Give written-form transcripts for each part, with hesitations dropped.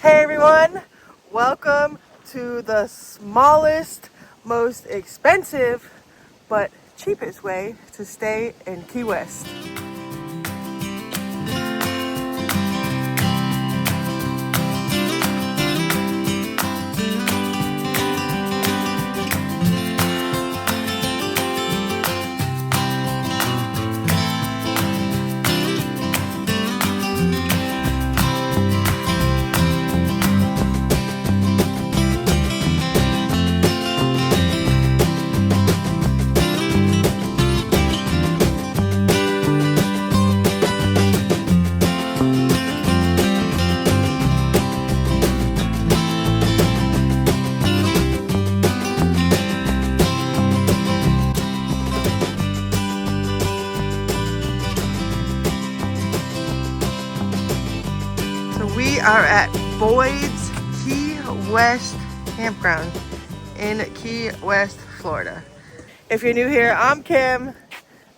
Hey everyone, welcome to the smallest, most expensive, but cheapest way to stay in Key West. So we are at Boyd's Key West Campground in Key West, Florida. If you're new here, I'm Kim,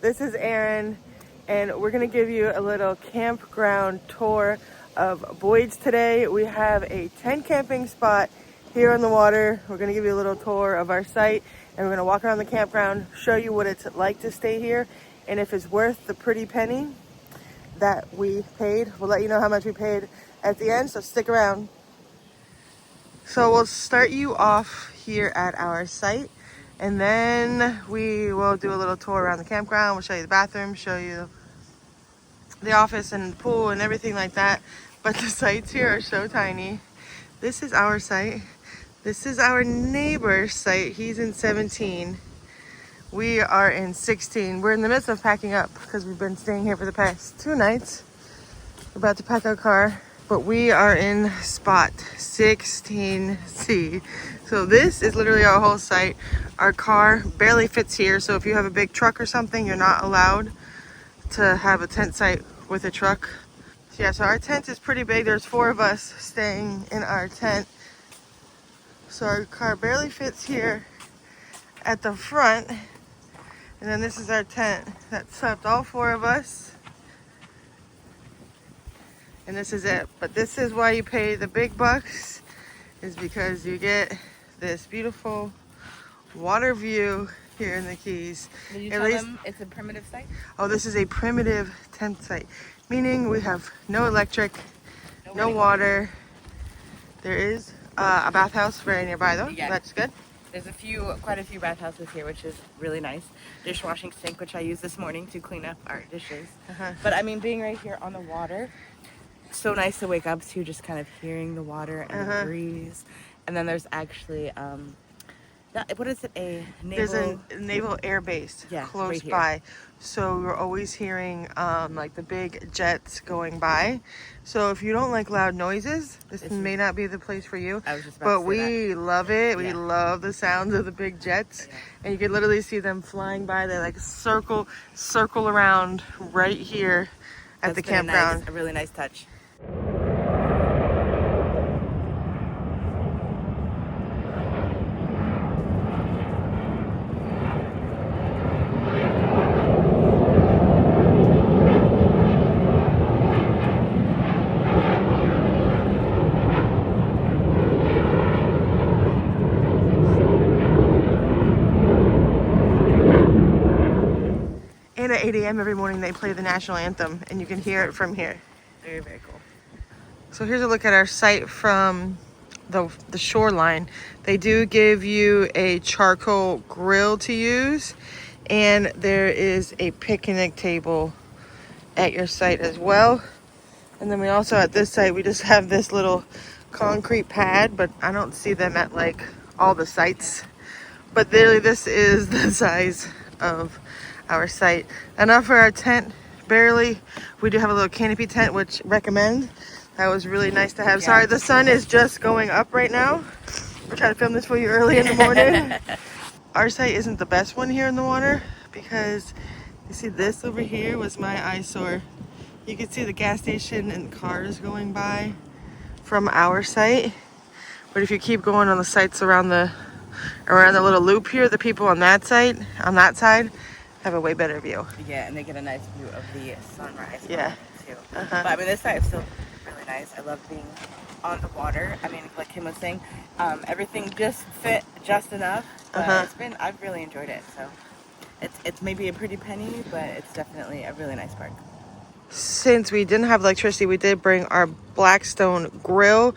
this is Erin, and we're gonna give you a little campground tour of Boyd's today. We have a tent camping spot here on the water. We're gonna give you a little tour of our site, and we're gonna walk around the campground, show you what it's like to stay here, and if it's worth the pretty penny that we paid. We'll let you know how much we paid at the end, so stick around. So we'll start you off here at our site, and then we will do a little tour around the campground. We'll show you the bathroom, show you the office and the pool and everything like that. But the sites here are so tiny. This is our site. This is our neighbor's site. He's in 17. We are in 16. We're in the midst of packing up because we've been staying here for the past 2 nights. We're about to pack our car, but we are in spot 16C. So this is literally our whole site. Our car barely fits here. So if you have a big truck or something, you're not allowed to have a tent site with a truck. So yeah, so our tent is pretty big. There's 4 of us staying in our tent. So our car barely fits here at the front. And then this is our tent that slept all 4 of us. And this is it. But this is why you pay the big bucks, is because you get this beautiful water view here in the Keys. Did you tell them it's a primitive site? Oh, this is a primitive tent site, meaning we have no electric, no water. There is a bathhouse very nearby though. Yeah. That's good. There's quite a few bathhouses here, which is really nice. Dishwashing sink, which I used this morning to clean up our dishes. But I mean, being right here on the water, so nice to wake up to, just kind of hearing the water and the breeze. And then there's actually, what is it? There's a naval air base close by. So we're always hearing like the big jets going by. So if you don't like loud noises, this may not be the place for you. I was just about but to say we love it. We love the sounds of the big jets. And you can literally see them flying by. They like circle around right here at the campground. A really nice touch. And at 8 a.m. every morning they play the national anthem, and you can hear it from here. Very, very cool. So here's a look at our site from the shoreline. They do give you a charcoal grill to use, and there is a picnic table at your site as well. And then we also, at this site, we just have this little concrete pad, but I don't see them at like all the sites. But literally this is the size of our site. Enough for our tent, barely. We do have a little canopy tent, which recommend. That was really nice to have. Sorry, the sun is just going up right now. We're trying to film this for you early in the morning. Our site isn't the best one here in the water because you see this over here was my eyesore. You can see the gas station and cars going by from our site. But if you keep going on the sites around the little loop here, the people on that side have a way better view. Yeah, and they get a nice view of the sunrise. Yeah. Too. But I mean, this side is still really nice. I love being on the water. I mean, like Kim was saying, everything just fit just enough. But I've really enjoyed it. So it's maybe a pretty penny, but it's definitely a really nice park. Since we didn't have electricity, we did bring our Blackstone grill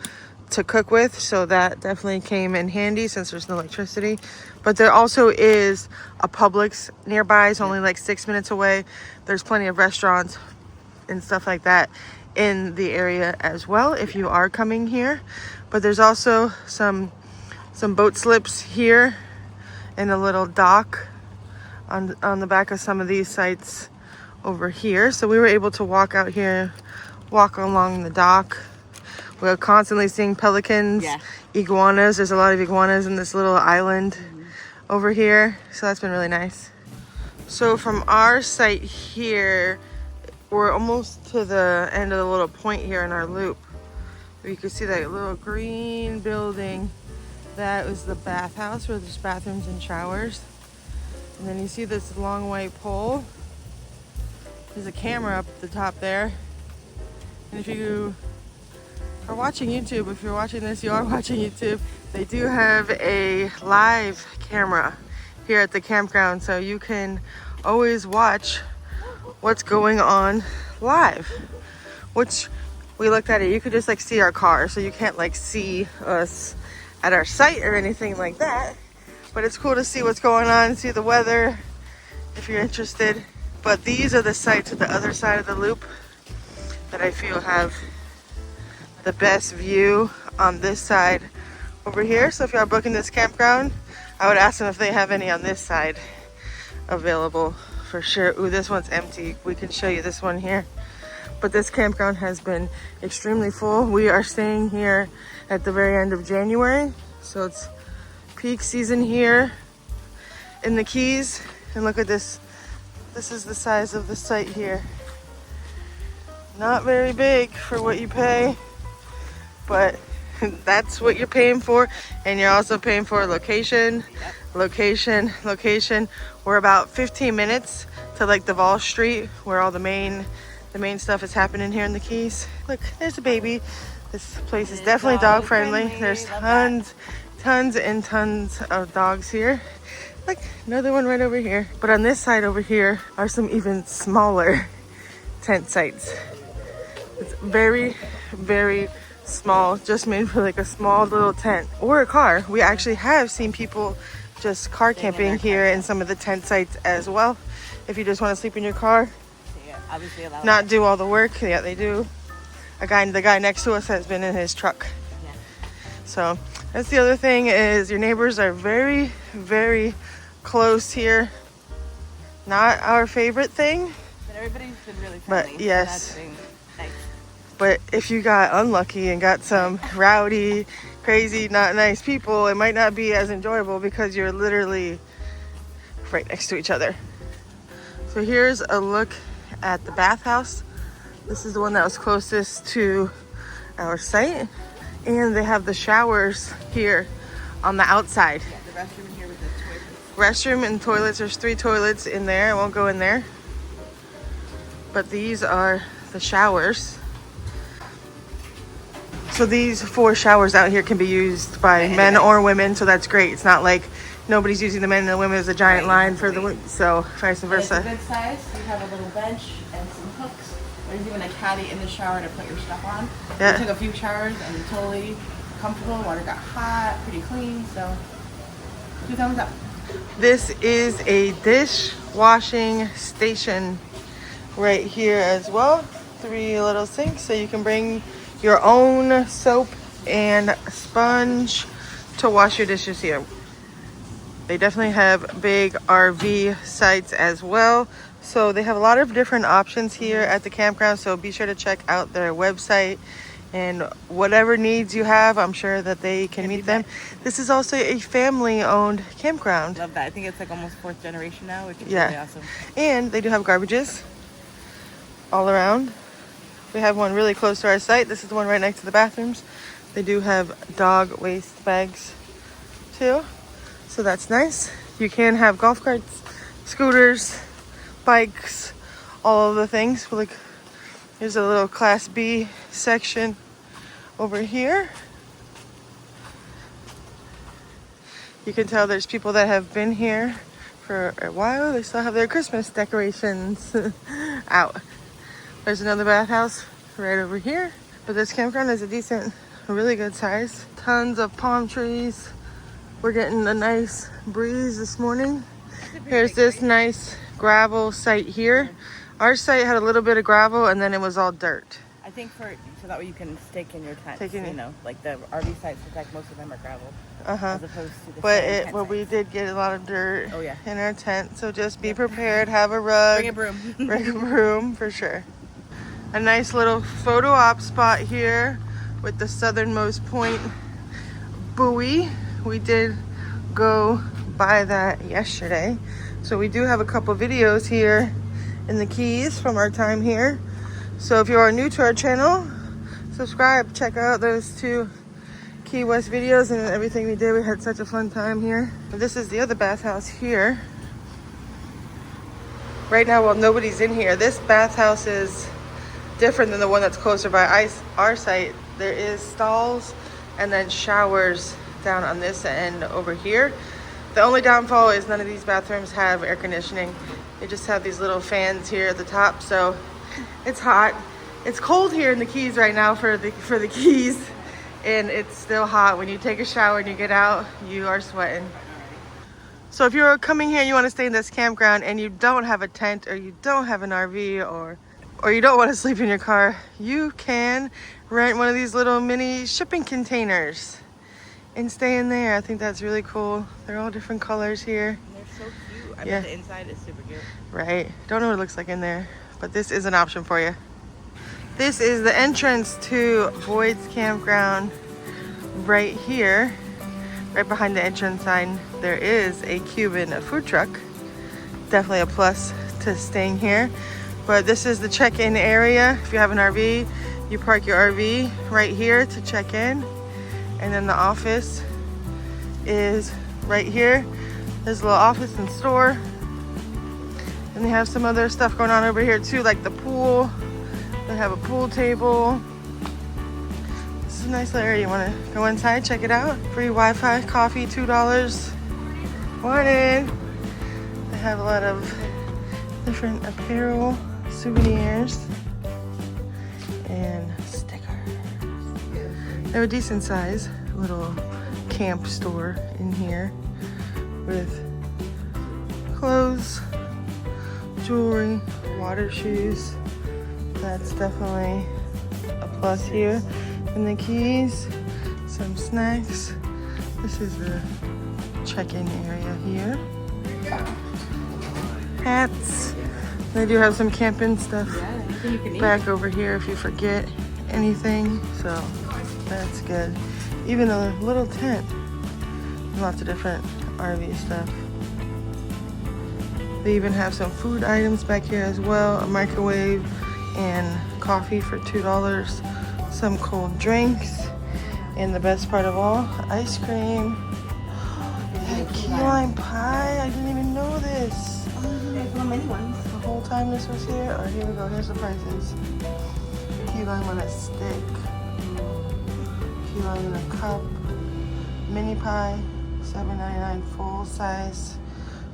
to cook with, so that definitely came in handy since there's no electricity. But there also is a Publix nearby. It's only like 6 minutes away. There's plenty of restaurants and stuff like that in the area as well if you are coming here. But there's also some boat slips here and a little dock on the back of some of these sites over here. So we were able to walk out here, walk along the dock. We're constantly seeing pelicans, iguanas. There's a lot of iguanas in this little island over here. So that's been really nice. So from our site here, we're almost to the end of the little point here in our loop. You can see that little green building. That was the bathhouse where there's bathrooms and showers. And then you see this long white pole. There's a camera up at the top there. And if you are watching YouTube, if you're watching this, you are watching YouTube, they do have a live camera here at the campground, so you can always watch what's going on live. Which we looked at it, you could just like see our car, so you can't like see us at our site or anything like that. But it's cool to see what's going on, see the weather if you're interested. But these are the sites at the other side of the loop that I feel have the best view on this side over here. So if you are booking this campground, I would ask them if they have any on this side available for sure. Ooh, this one's empty. We can show you this one here. But this campground has been extremely full. We are staying here at the very end of January. So it's peak season here in the Keys. And look at this. This is the size of the site here. Not very big for what you pay, but that's what you're paying for. And you're also paying for location, location, location. We're about 15 minutes to like the Vol Street where all the main stuff is happening here in the Keys. Look, there's a baby. This place is definitely dog friendly. There's tons and tons of dogs here. Like another one right over here. But on this side over here are some even smaller tent sites. It's very, very small, just made for like a small little tent or a car. We actually have seen people just car camping here in some of the tent sites as well. If you just want to sleep in your car, not do all the work. Yeah, they do. The guy next to us has been in his truck. So that's the other thing, is your neighbors are very, very close here. Not our favorite thing, but everybody's been really friendly. But yes, so that's nice. But if you got unlucky and got some rowdy, crazy, not nice people, it might not be as enjoyable because you're literally right next to each other. So here's a look at the bathhouse. This is the one that was closest to our site. And they have the showers here on the outside. Yeah, the restroom here with the toilets. Restroom and toilets. There's 3 toilets in there. I won't go in there. But these are the showers. So these 4 showers out here can be used by men or women. So that's great. It's not like nobody's using the men and the women as a giant line for the women. So vice versa. It's a good size. You have a little bench and some hooks. There's even a caddy in the shower to put your stuff on. Yeah. We took a few showers and totally comfortable. Water got hot, pretty clean, so 2 thumbs up. This is a dishwashing station right here as well. 3 little sinks, so you can bring your own soap and sponge to wash your dishes here. They definitely have big RV sites as well. So they have a lot of different options here at the campground. So be sure to check out their website, and whatever needs you have, I'm sure that they can meet them. This is also a family-owned campground. Love that. I think it's like almost 4th generation now, which is really awesome. And they do have garbages all around. We have one really close to our site. This is the one right next to the bathrooms. They do have dog waste bags too. So that's nice. You can have golf carts, scooters, bikes, all of the things. Like, here's a little Class B section Over here, you can tell there's people that have been here for a while. They still have their Christmas decorations out. There's another bathhouse right over here. But this campground is a really good size. Tons of palm trees. We're getting a nice breeze this morning. Here's this nice gravel site here. Our site had a little bit of gravel and then it was all dirt. I think so that way you can stake in your tents, you know, like the RV sites, like most of them are gravel. As opposed to the But we did get a lot of dirt in our tent, so just be prepared, have a rug. Bring a broom. Bring a broom for sure. A nice little photo op spot here with the southernmost point buoy. We did go by that yesterday. So we do have a couple videos here in the Keys from our time here. So if you are new to our channel, subscribe, check out those 2 Key West videos and everything we did. We had such a fun time here. This is the other bathhouse here. Right now, while nobody's in here, this bathhouse is different than the one that's closer by our site. There is stalls and then showers down on this end over here. The only downfall is none of these bathrooms have air conditioning. They just have these little fans here at the top, so it's hot. It's cold here in the Keys right now for the Keys, and it's still hot. When you take a shower and you get out, you are sweating. So if you're coming here and you want to stay in this campground and you don't have a tent or you don't have an RV or you don't want to sleep in your car, you can rent one of these little mini shipping containers and stay in there. I think that's really cool. They're all different colors here. And they're so cute. I bet the inside is super cute. Right. Don't know what it looks like in there, but this is an option for you. This is the entrance to Boyd's Campground right here. Right behind the entrance sign, there is a Cuban food truck. Definitely a plus to staying here. But this is the check-in area. If you have an RV, you park your RV right here to check in. And then the office is right here. There's a little office and store. And they have some other stuff going on over here too, like the pool. They have a pool table. This is a nice little area. You want to go inside, check it out. Free Wi-Fi, coffee, $2. Morning. They have a lot of different apparel, souvenirs, and stickers. They're a decent size little camp store in here with clothes, jewelry, water shoes. That's definitely a plus here. In the Keys, some snacks. This is the check-in area here. Hats. They do have some camping stuff back over here if you forget anything, so that's good. Even a little tent. Lots of different RV stuff. They even have some food items back here as well. A microwave and coffee for $2. Some cold drinks. And the best part of all, ice cream. That key lime pie. I didn't even know this. Many ones. The whole time this was here. Oh, here we go. Here's the prices. Key lime on a stick. Key lime in a cup. Mini pie, $7.99 full size,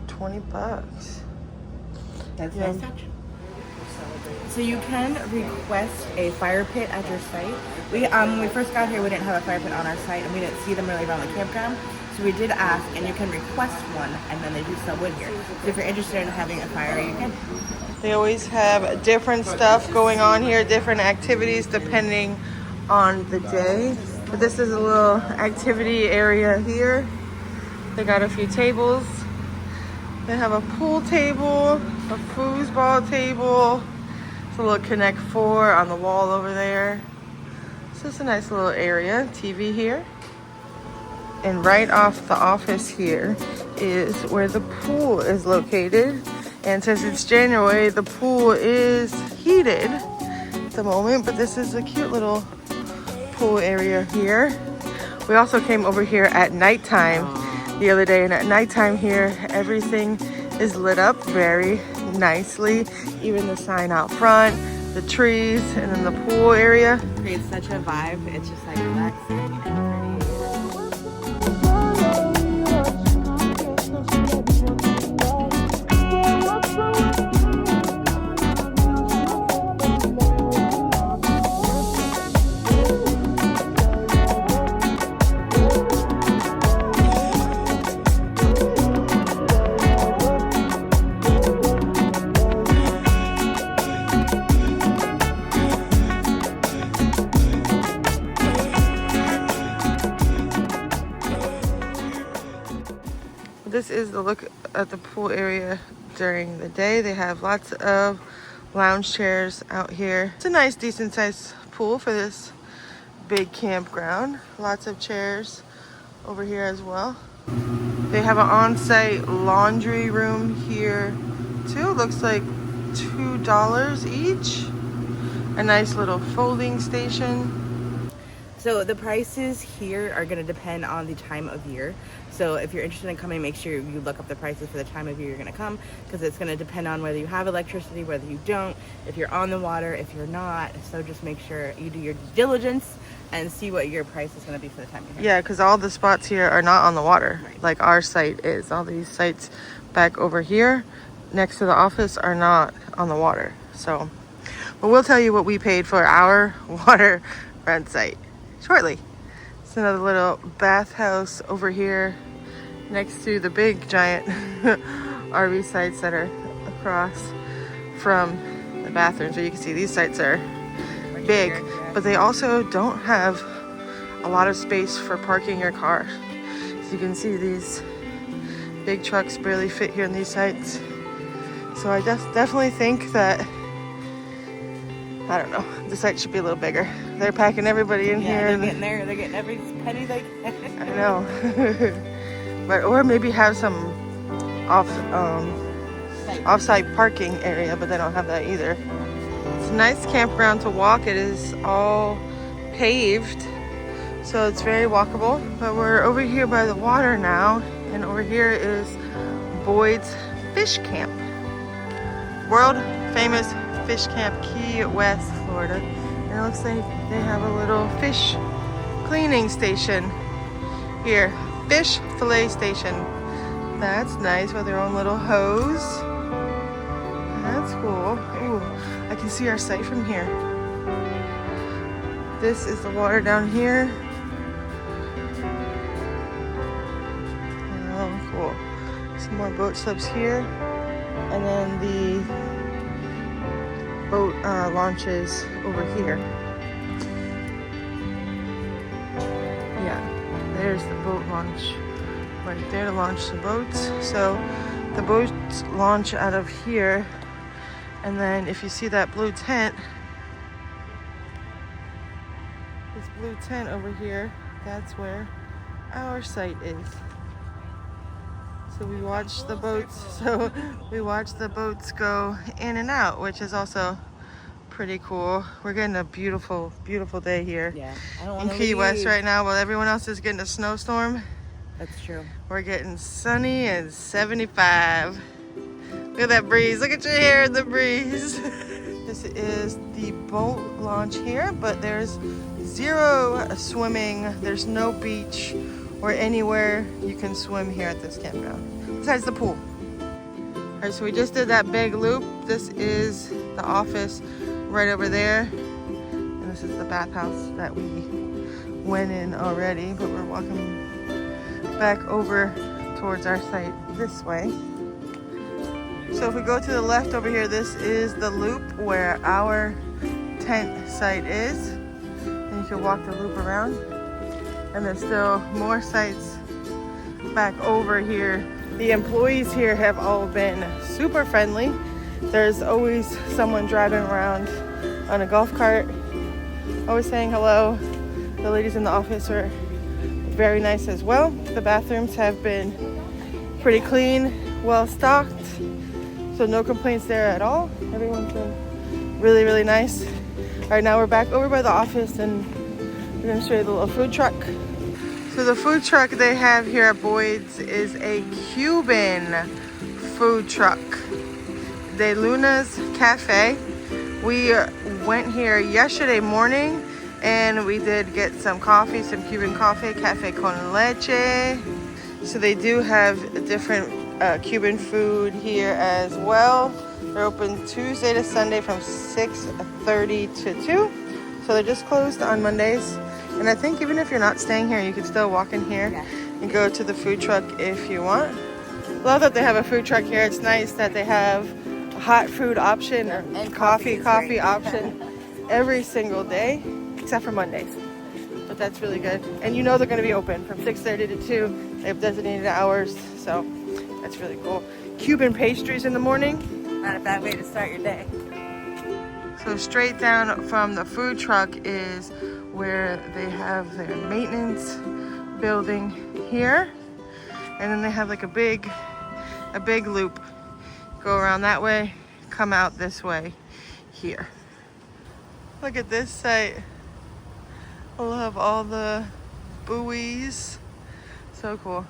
$20. That's nice touch. So you can request a fire pit at your site. When we first got here, we didn't have a fire pit on our site, and we didn't see them really around the campground. So we did ask, and you can request one, and then they do sell wood here. So if you're interested in having a fire, you can. They always have different stuff going on here, different activities depending on the day. But this is a little activity area here. They got a few tables. They have a pool table, a foosball table. It's a little Connect 4 on the wall over there. So it's a nice little area. TV here. And right off the office here is where the pool is located. And since it's January, the pool is heated at the moment, but this is a cute little pool area here. We also came over here at nighttime the other day, and at nighttime here, everything is lit up very nicely. Even the sign out front, the trees, and then the pool area. Creates such a vibe. It's just like relaxing and pretty. This is the look at the pool area during the day. They have lots of lounge chairs out here. It's a nice, decent sized pool for this big campground. Lots of chairs over here as well. They have an on-site laundry room here too. Looks like $2 each. A nice little folding station. So the prices here are going to depend on the time of year. So if you're interested in coming, make sure you look up the prices for the time of year you're going to come, because it's going to depend on whether you have electricity, whether you don't, if you're on the water, if you're not. So just make sure you do your due diligence and see what your price is going to be for the time you're here. Yeah, because all the spots here are not on the water, Right. like our site is. All these sites back over here next to the office are not on the water. So, but we'll tell you what we paid for our waterfront site shortly. It's another little bathhouse over here next to the big giant RV sites that are across from the bathroom. So you can see these sites are big, but they also don't have a lot of space for parking your car. So you can see these big trucks barely fit here in these sites. So I definitely think that, I don't know, the site should be a little bigger. They're packing everybody in here. They're getting every penny they can. I know. But or maybe have some off-site parking area, but they don't have that either. It's a nice campground to walk. It is all paved, so it's very walkable. But we're over here by the water now, and over here is Boyd's Fish Camp. World famous fish camp, Key West, Florida. And it looks like they have a little fish cleaning station here. Fish fillet station. That's nice, with their own little hose. That's cool. Ooh, I can see our site from here. This is the water down here. Oh, cool. Some more boat slips here. And then the boat launches over here. Yeah, there's the boat launch right there to launch the boats. So the boats launch out of here, and then if you see that blue tent, this blue tent over here, that's where our site is. So we watch the boats. So we watch the boats go in and out, which is also pretty cool. We're getting a beautiful, beautiful day here in Key West right now, while everyone else is getting a snowstorm. That's true. We're getting sunny and 75. Look at that breeze. Look at your hair in the breeze. This is the boat launch here, but there's zero swimming. There's no beach or anywhere you can swim here at this campground, besides the pool. All right, so we just did that big loop. This is the office right over there. And this is the bathhouse that we went in already, but we're walking back over towards our site this way. So if we go to the left over here, this is the loop where our tent site is. And you can walk the loop around. And there's still more sites back over here. The employees here have all been super friendly. There's always someone driving around on a golf cart, always saying hello. The ladies in the office are very nice as well. The bathrooms have been pretty clean, well stocked, so no complaints there at all. Everyone's been really, really nice. All right, now we're back over by the office, and we're gonna show you the little food truck. So the food truck they have here at Boyd's is a Cuban food truck. De Luna's Cafe, We went here yesterday morning and we did get some coffee, some Cuban coffee, cafe con leche. So they do have different Cuban food here as well. They're open Tuesday to Sunday from 6:30 to 2. So they're just closed on Mondays. And I think even if you're not staying here, you can still walk in here and go to the food truck if you want. Love that they have a food truck here. It's nice that they have a hot food option or And coffee great. option every single day, except for Mondays. But that's really good. And you know they're going to be open from 6:30 to 2. They have designated hours, so that's really cool. Cuban pastries in the morning. Not a bad way to start your day. So straight down from the food truck is where they have their maintenance building here. And then they have like a big loop. Go around that way, come out this way here. Look at this site. I love all the buoys. So cool.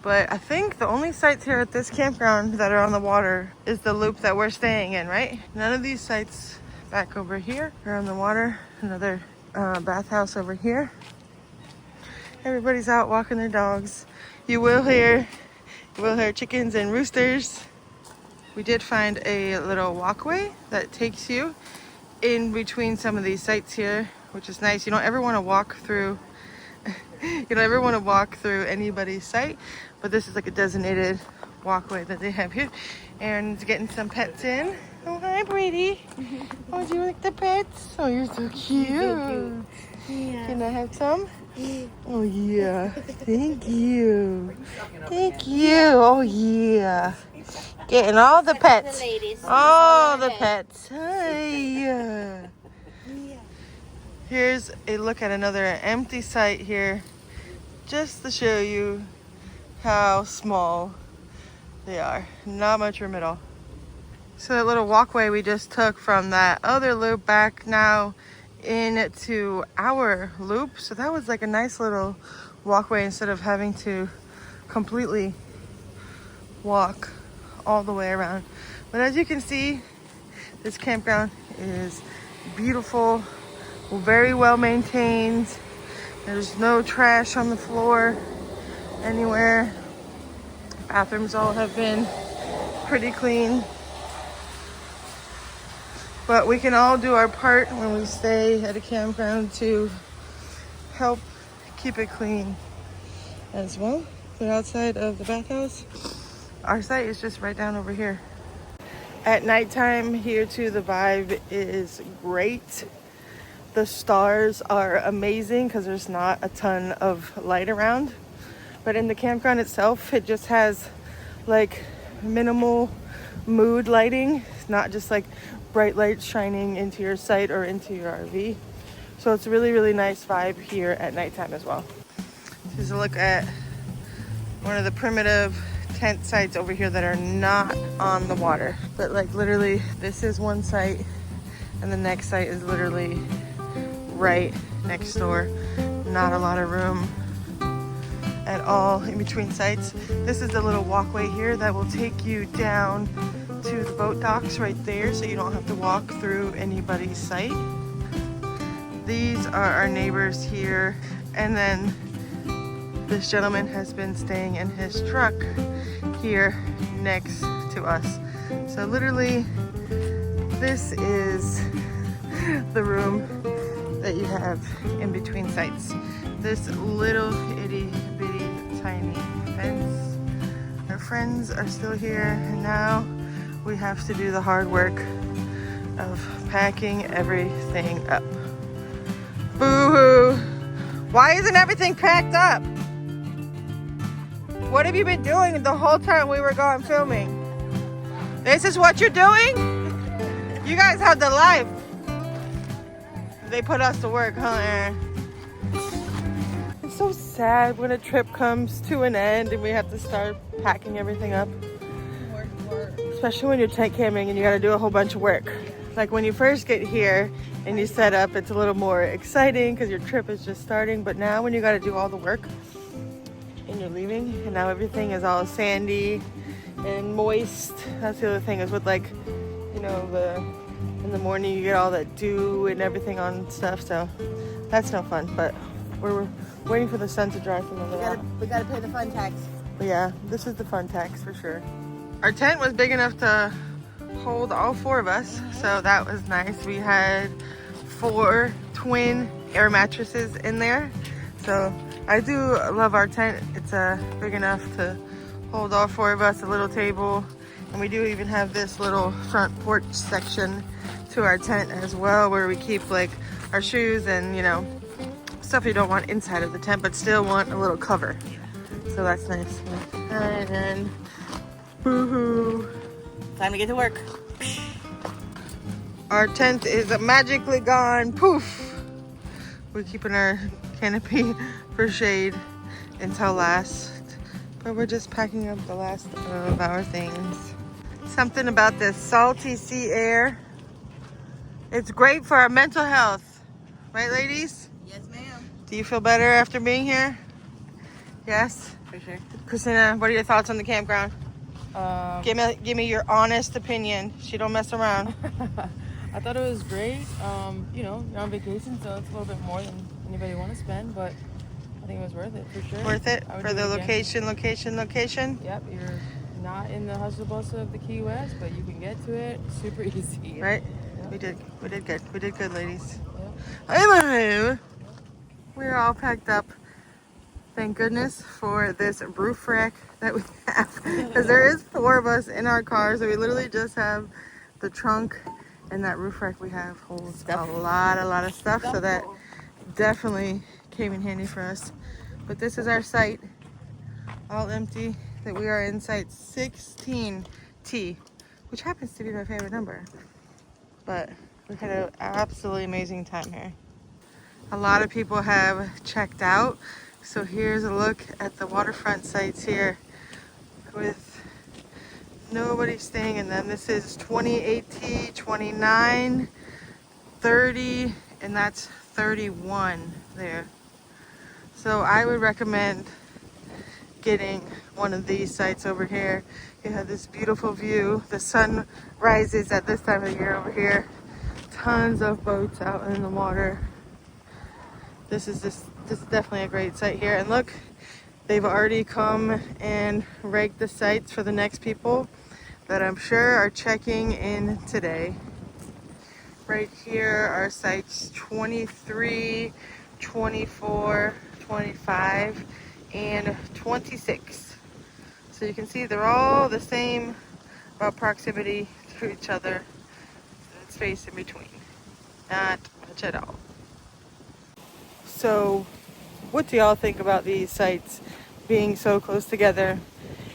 But I think the only sites here at this campground that are on the water is the loop that we're staying in, right? None of these sites back over here are on the water. Another bathhouse over here. Everybody's out walking their dogs. You will hear chickens and roosters. We did find a little walkway that takes you in between some of these sites here, which is nice. You don't ever want to walk through anybody's site, but this is like a designated walkway that they have here. And getting some pets in. Oh, hi, Brady. Oh, do you like the pets? Oh, you're so cute. Yeah. Can I have some? Oh, yeah. Thank you. Thank you. Oh, yeah. Getting all the pets. The ladies. All the pets. Hi. Here's a look at another empty site here, just to show you how small they are. Not much room at all. So that little walkway we just took from that other loop back now into our loop. So that was like a nice little walkway instead of having to completely walk all the way around. But as you can see, this campground is beautiful, very well maintained. There's no trash on the floor anywhere. Bathrooms all have been pretty clean. But we can all do our part when we stay at a campground to help keep it clean as well. We're outside of the bathhouse. Our site is just right down over here. At nighttime here too, the vibe is great. The stars are amazing because there's not a ton of light around. But in the campground itself, it just has like minimal mood lighting. It's not just like bright lights shining into your site or into your RV. So it's a really, really nice vibe here at nighttime as well. Here's a look at one of the primitive tent sites over here that are not on the water. But like literally, this is one site and the next site is literally right next door. Not a lot of room at all in between sites. This is the little walkway here that will take you down to the boat docks right there, so you don't have to walk through anybody's site. These are our neighbors here, and then this gentleman has been staying in his truck here next to us. So literally, this is the room that you have in between sites. This little itty bitty tiny fence. Our friends are still here, and now we have to do the hard work of packing everything up. Boo-hoo! Why isn't everything packed up? What have you been doing the whole time we were gone filming? This is what you're doing? You guys have the life. They put us to work, huh, Aaron? It's so sad when a trip comes to an end and we have to start packing everything up. Especially when you're tent camping and you gotta do a whole bunch of work. Like when you first get here and you set up, it's a little more exciting because your trip is just starting. But now when you gotta do all the work and you're leaving, and now everything is all sandy and moist. That's the other thing, is with like, you know, the in the morning you get all that dew and everything on stuff, so that's no fun. But we're waiting for the sun to dry from the little. We gotta pay the fun tax. But yeah, this is the fun tax for sure. Our tent was big enough to hold all 4 of us, so that was nice. We had 4 twin air mattresses in there, so I do love our tent. It's big enough to hold all 4 of us, a little table, and we do even have this little front porch section to our tent as well, where we keep like our shoes and, you know, stuff you don't want inside of the tent but still want a little cover. So that's nice. And then, boo-hoo. Time to get to work. Our tent is magically gone. Poof. We're keeping our canopy for shade until last. But we're just packing up the last of our things. Something about this salty sea air. It's great for our mental health. Right, ladies? Yes, ma'am. Do you feel better after being here? Yes? For sure. Christina, what are your thoughts on the campground? Give me your honest opinion. She don't mess around. I thought it was great. You know, you're on vacation, so it's a little bit more than anybody want to spend, but I think it was worth it for sure. Worth it I would for do the it again. location? Yep, you're not in the hustle bustle of the Key West, but you can get to it super easy. Right? Yep. We did good. We did good, ladies. Yep. Anyway, we're all packed up. Thank goodness for this roof rack that we have, because there is 4 of us in our car, so we literally just have the trunk, and that roof rack we have holds a lot of stuff, so that definitely came in handy for us. But this is our site, all empty, that we are in site 16T, which happens to be my favorite number. But we had an absolutely amazing time here. A lot of people have checked out. So here's a look at the waterfront sites here with nobody staying in them. This is 28T, 29, 30, and that's 31 there. So I would recommend getting one of these sites over here. You have this beautiful view. The sun rises at this time of year over here. Tons of boats out in the water. This is definitely a great site here. And look, they've already come and raked the sites for the next people that I'm sure are checking in today. Right here are sites 23, 24, 25, and 26. So you can see they're all the same about proximity to each other and space in between. Not much at all. So what do y'all think about these sites being so close together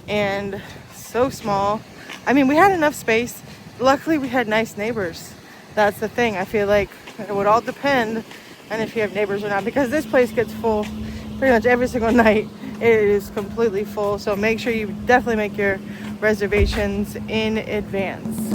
and so small? I mean, we had enough space. Luckily, we had nice neighbors. That's the thing. I feel like it would all depend on if you have neighbors or not, because this place gets full pretty much every single night. It is completely full. So make sure you definitely make your reservations in advance.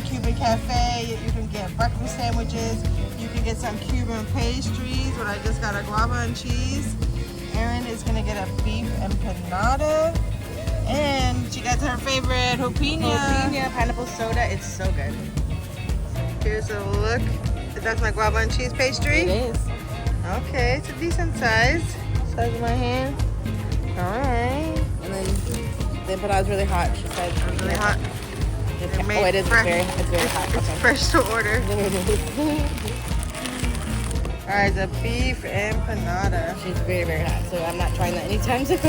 Cuban cafe. You can get breakfast sandwiches. You can get some Cuban pastries. What I just got a guava and cheese. Erin is gonna get a beef empanada, and she got her favorite jopina. Jopina pineapple soda. It's so good. Here's a look. That's my guava and cheese pastry. It is. Okay, it's a decent size. Size of my hand. All right. And then the empanada is really hot. She said It's really hot. Oh, it is very hot. It's fresh to order. All right, the beef empanada. She's very hot, so I'm not trying that anytime soon.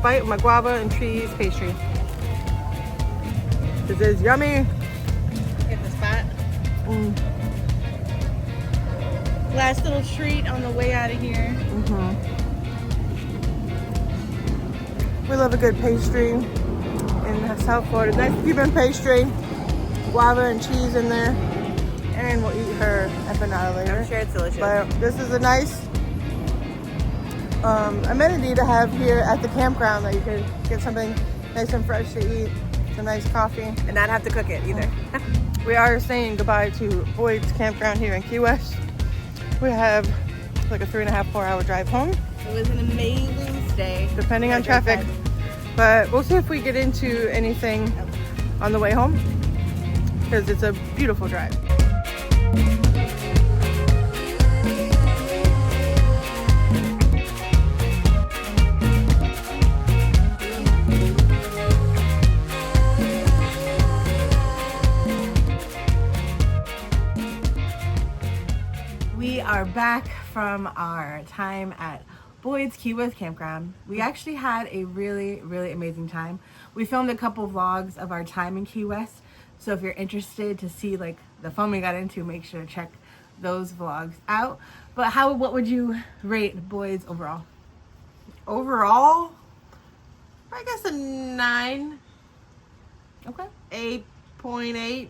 Bite my guava and cheese pastry. This is yummy. Get the spot. Last little treat on the way out of here. We love a good pastry in South Florida. Nice Cuban pastry, guava and cheese in there. And we'll eat her empanada later. I'm sure it's delicious. But this is a nice amenity to have here at the campground, that you can get something nice and fresh to eat. Some nice coffee. And not have to cook it either. We are saying goodbye to Boyd's Campground here in Key West. We have like a 3.5-4 hour drive home. It was an amazing stay. Depending on traffic. But we'll see if we get into anything on the way home, because it's a beautiful drive. We are back from our time at Boyd's Key West Campground. We actually had a really amazing time. We filmed a couple vlogs of our time in Key West, so if you're interested to see like the fun we got into, make sure to check those vlogs out. But what would you rate Boyd's overall? Overall, I guess a 9. Okay. 8.8.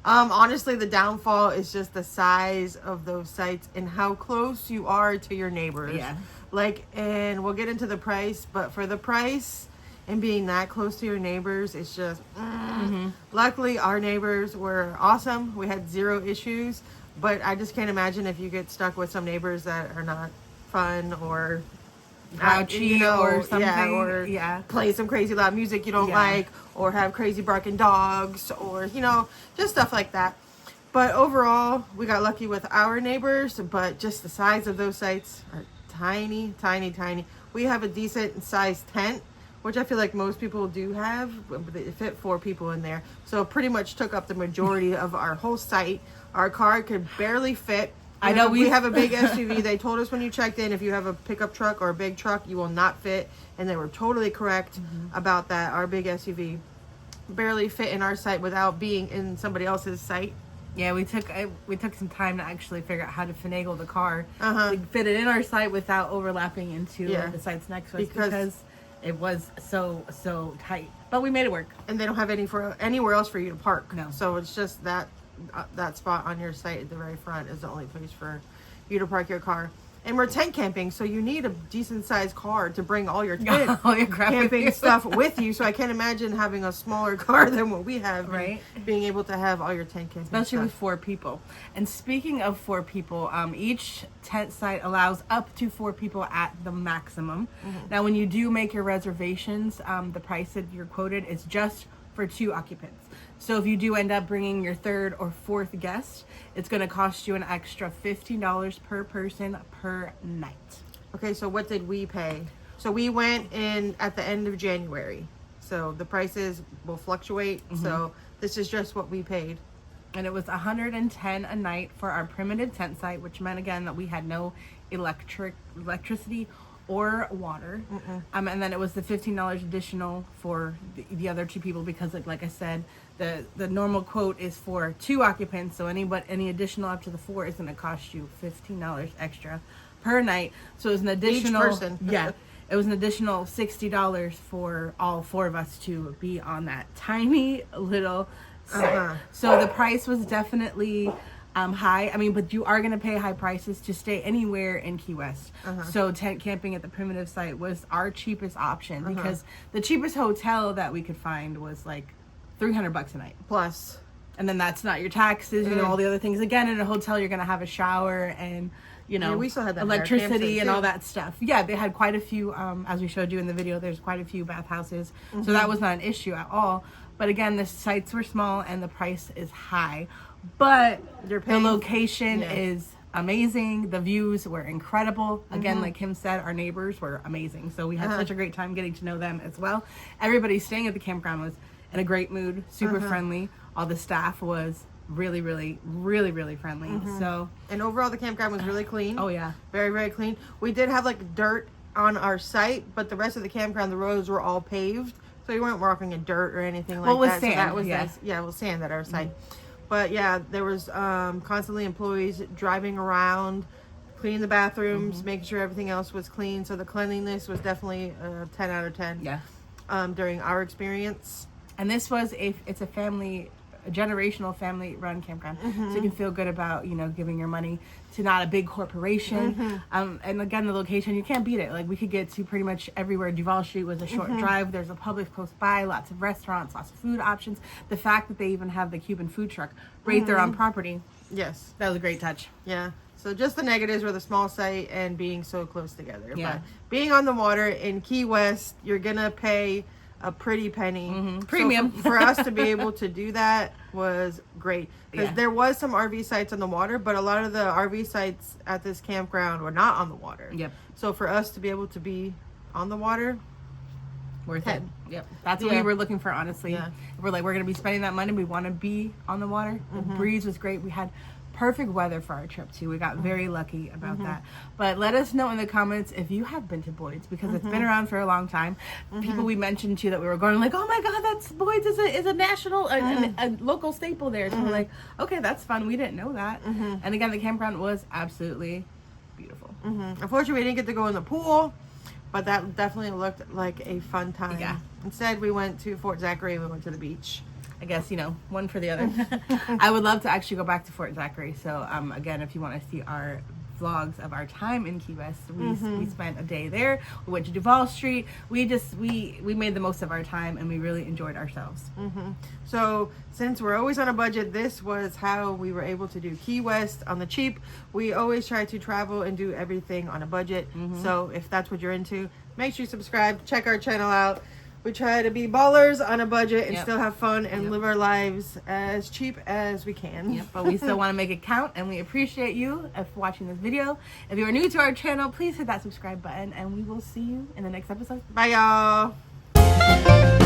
Honestly, the downfall is just the size of those sites and how close you are to your neighbors. Yeah. Like, and we'll get into the price, but for the price and being that close to your neighbors, it's just Luckily our neighbors were awesome. We had 0 issues, but I just can't imagine if you get stuck with some neighbors that are not fun or Grouchy or something. Or play some crazy loud music you don't like, or have crazy barking dogs, or just stuff like that. But overall, we got lucky with our neighbors, but just the size of those sites are tiny. We have a decent sized tent, which I feel like most people do have, but it fit 4 people in there. So it pretty much took up the majority of our whole site. Our car could barely fit. I know we have a big SUV. They told us when you checked in, if you have a pickup truck or a big truck, you will not fit. And they were totally correct about that. Our big SUV barely fit in our site without being in somebody else's site. Yeah, we took some time to actually figure out how to finagle the car to fit it in our site without overlapping into the sites next to us, because it was so tight. But we made it work. And they don't have anywhere else for you to park. No. So it's just that spot on your site at the very front is the only place for you to park your car. And we're tent camping, so you need a decent sized car to bring all your tent camping stuff with you. So I can't imagine having a smaller car than what we have, right? Being able to have all your tent camping especially stuff. with 4 people. And speaking of 4 people, each tent site allows up to 4 people at the maximum. Now when you do make your reservations, the price that you're quoted is just for 2 occupants. So if you do end up bringing your 3rd or 4th guest, it's going to cost you an extra $15 per person per night. Okay, so what did we pay? So we went in at the end of January. So the prices will fluctuate. So this is just what we paid. And it was $110 a night for our primitive tent site, which meant again that we had no electricity or water. And then it was the $15 additional for the other 2 people, because like I said, the normal quote is for 2 occupants, so any additional up to the 4 is going to cost you $15 extra per night. So it was an additional Each person. It was an additional $60 for all 4 of us to be on that tiny little site. So the price was definitely high. I mean, but you are going to pay high prices to stay anywhere in Key West. So tent camping at the primitive site was our cheapest option, because the cheapest hotel that we could find was like $300 a night. Plus. And then that's not your taxes, all the other things. Again, in a hotel, you're going to have a shower and, we still had that electricity and all that stuff. Yeah, they had quite a few, as we showed you in the video, there's quite a few bathhouses. So that was not an issue at all. But again, the sites were small and the price is high. But the location is amazing. The views were incredible. Again, like Kim said, our neighbors were amazing. So we had such a great time getting to know them as well. Everybody staying at the campground was in a great mood, super friendly. All the staff was really friendly. So, and overall the campground was really clean. Oh yeah, very clean. We did have like dirt on our site, but the rest of the campground, the roads were all paved, so you weren't walking in dirt or anything like that. Sand. So that was nice. Yeah, it was sand at our site. But yeah, there was constantly employees driving around, cleaning the bathrooms, making sure everything else was clean. So the cleanliness was definitely 10 out of 10. Yeah. During our experience. And this was it's a family a generational family-run campground, so you can feel good about, you know, giving your money to not a big corporation. And again, the location, you can't beat it. Like, we could get to pretty much everywhere. Duval Street was a short drive. There's a Publix close by, lots of restaurants, lots of food options. The fact that they even have the Cuban food truck right there on property, Yes. that was a great touch. Yeah. So just the negatives were the small site and being so close together. Yeah. But being on the water in Key West, you're gonna pay a pretty penny. Premium. So for us to be able to do that was great, because Yeah. there was some RV sites on the water, but a lot of the RV sites at this campground were not on the water. Yep. So for us to be able to be on the water, Worth it. 10. Yep. That's what Yeah. we were looking for, honestly. Yeah. We're like, we're going to be spending that money. We want to be on the water. The breeze was great. We had perfect weather for our trip, too. We got very lucky about that. But let us know in the comments if you have been to Boyd's, because it's been around for a long time. People we mentioned, too, that we were going like, oh my God, that's Boyd's is a national, a local staple there. So we're like, okay, that's fun. We didn't know that. And again, the campground was absolutely beautiful. Unfortunately, we didn't get to go in the pool, but that definitely looked like a fun time. Yeah. Instead, we went to Fort Zachary and we went to the beach. I guess, you know, one for the other. I would love to actually go back to Fort Zachary. So, again, if you want to see our vlogs of our time in Key West, we spent a day there. We went to Duval Street. We made the most of our time, and we really enjoyed ourselves. So since we're always on a budget, this was how we were able to do Key West on the cheap. We always try to travel and do everything on a budget. So if that's what you're into, make sure you subscribe, check our channel out. We try to be ballers on a budget and Yep. still have fun and live our lives as cheap as we can. Yep, but we still want to make it count, and we appreciate you for watching this video. If you are new to our channel, please hit that subscribe button, and we will see you in the next episode. Bye, y'all.